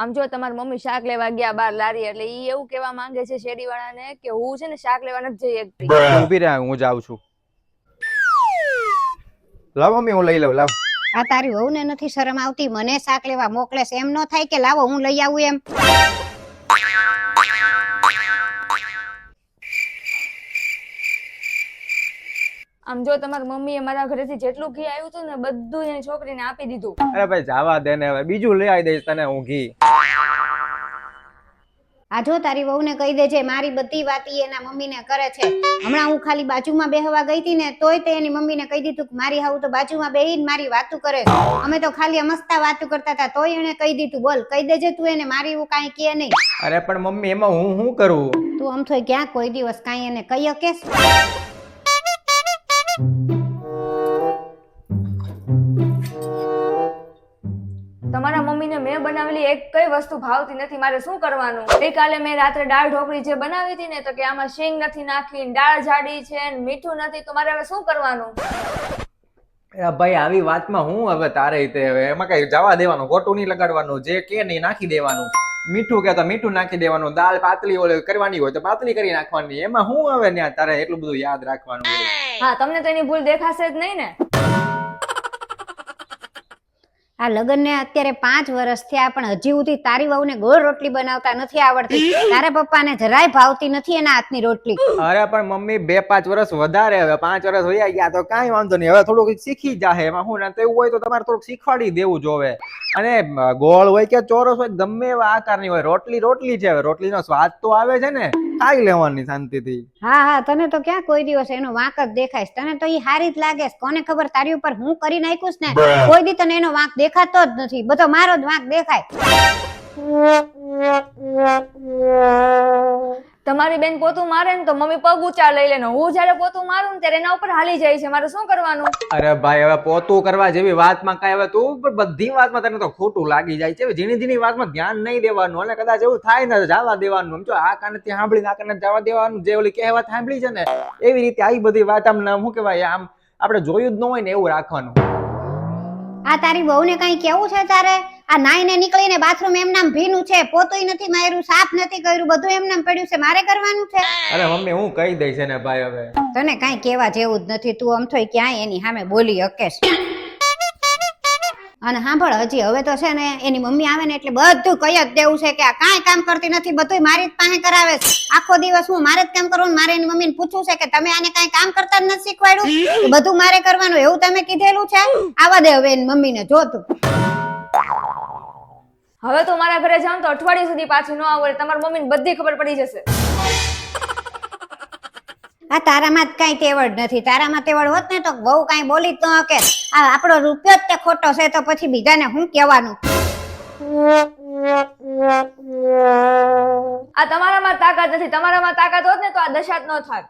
આમ જો તમારી મમ્મી શાક લેવા ગયા બાર લારી એટલે ઈ એવું કેવા માંગે છે શેરીવાળાને કે હું છે ને શાક લેવા નથી જઈ શકતી. ઊભી રહે, હું જાઉં છું. લાવ મમ્મી, હું લઈ લઉં. લાવ. આ તારી વહુને નથી શરમ આવતી? મને શાક લેવા મોકલે છે, એમ ન થાય કે લાવો હું લઈ આવું એમ? આમ જો તમારી મમ્મીએ મારા ઘરેથી જેટલું ઘી આવ્યું હતું ને બધું એની છોકરીને આપી દીધું. અરે ભાઈ જવા દે ને, હવે બીજું લઈ આવી દઈશ તને હું ઘી. આ જો તારી વહુને કહી દેજે મારી બધી વાત ઈ એના મમ્મીને કરે છે. હમણાં હું ખાલી બાજુમાં બેહવા ગઈ હતી ને તોય તે એની મમ્મીને કહી દીધું કે મારી હાવ તો બાજુમાં બેહીને મારી વાતું કરે છે. અમે તો ખાલી મસ્તા વાતું કરતા હતા તોય એને કહી દીધું. બોલ, કહી દેજે તું એને, મારી એવું કાંઈ કે નહીં. અરે પણ મમ્મી એમાં હું શું કરું? તું આમ થોય ક્યાં કોઈ દિવસ કાંઈ એને કહી હકેસ? તમારા મમ્મીને મેં બનાવેલી એક કઈ વસ્તુ ભાવતી નથી, મારે શું કરવાનું? ગઈકાલે મેં રાત્રે દાળ ઢોકળી જે બનાવી હતી ને તો કે આમાં શીંગ નથી નાખી, દાળ જાડી છે, મીઠું નથી, તો મારે હવે શું કરવાનું? ભાઈ આવી વાતમાં હું હવે તારે હવે એમાં કઈ જવા દેવાનું, ખોટું નહીં લગાડવાનું, જે કે નહીં નાખી દેવાનું. મીઠું કે તો મીઠું નાખી દેવાનું, દાળ પાતળી ઓલે કરવાની હોય તો પાતળી કરી નાખવાની. એમાં હું હવે ત્યાં તારે એટલું બધું યાદ રાખવાનું? હા, તમને તો એની ભૂલ દેખાશે જ નહીં ને. આ લગ્નને અત્યારે 5 વર્ષ થયા પણ હજી સુધી તારી વહુને ગોળ રોટલી બનાવતા નથી આવડતી. તારા પપ્પાને જરાય ભાવતી નથી એના હાથની રોટલી. અરે પણ મમ્મી 2-5 વર્ષ વધારે, હવે 5 વર્ષ વયા ગયા તો કાંઈ વાંધો નહીં, હવે થોડુંક શીખી જાહે. એમાં હું ને એવું હોય તો તમારે થોડુંક શીખવાડી દેવું જોવે. અને ગોળ હોય કે ચોરસ હોય ગમે એવા આકારની હોય, રોટલી રોટલી છે. હવે રોટલીનો સ્વાદ તો આવે છે ને, ખાઈ લેવાની શાંતિથી. હા હા, તને તો ક્યાં કોઈ દિવસ એનો વાંક જ દેખાય? તને તો ઈ હારી જ લાગે. કોને ખબર તારી ઉપર હું કરી નાખ્યું ને, કોઈ દી તને એનો વાંક દેખાતો જ નથી, બધો મારો જ વાંક દેખાય. તમારી બેન પોતું મારે ને તો મમ્મી પગ ઊંચા લઈ લે ને હું જયારે પોતું મારું ને ત્યારે એના ઉપર હાલી જાય છે, મારે શું કરવાનું? અરે ભાઈ હવે પોતું કરવા જેવી વાતમાં કઈ, હવે તું બધી વાતમાં તને તો ખોટું લાગી જાય છે. ઝીણી ઝીણી વાતમાં ધ્યાન નહીં દેવાનું, અને કદાચ એવું થાય ને જવા દેવાનું. સમજો, આ કાનેથી સાંભળીને આ કાને જવા દેવાનું. જે ઓલી કહેવત સાંભળી છે ને એવી રીતે આવી બધી વાત આમ શું કહેવાય, આમ આપણે જોયું જ ન હોય ને એવું રાખવાનું. આ તારી વહુને કઈ કેવું છે તારે? આ નાઈને નીકળીને બાથરૂમ એમ નામ ભીનું છે, પોતુંય નથી માર્યું, સાફ નથી કર્યું, બધું એમ નામ પડ્યું છે, મારે કરવાનું છે? અરે મમ્મી હું કહી દઈશ ને ભાઈ, હવે તને કઈ કેવા જેવું જ નથી. તું આમ થોય ક્યાંય એની સામે બોલી હકેશ. અને સાંભળ, હજી હવે તો છે ને એની મમ્મી આવે ને એટલે બધું કઈ જ દેવું છે કે આ કાંઈ કામ કરતી નથી, બધું મારી જ પાસે કરાવે છે. આખો દિવસ હું મારે જ કામ કરવાનું. મારે એની મમ્મીને પૂછવું છે કે તમે આને કાંઈ કામ કરતા જ નથી શીખવાડ્યું, બધું મારે કરવાનું એવું તમે કીધેલું છે? આવા દે હવે એની મમ્મીને. જો તું હવે તો મારા ઘરે જાઉં તો અઠવાડિયા સુધી પાછું ન આવે, તમારી મમ્મીને બધી ખબર પડી જશે. આ તારામાં જ કઈ તેવડ નથી. તારામાં તેવડ હોત ને તો બહુ કઈ બોલી જ ન હકે. આ આપણો રૂપિયો જ તે ખોટો છે તો પછી બીજાને શું કહેવાનું? આ તમારામાં તાકાત નથી, તમારામાં તાકાત હોત ને તો આ દશા જ ન થાત.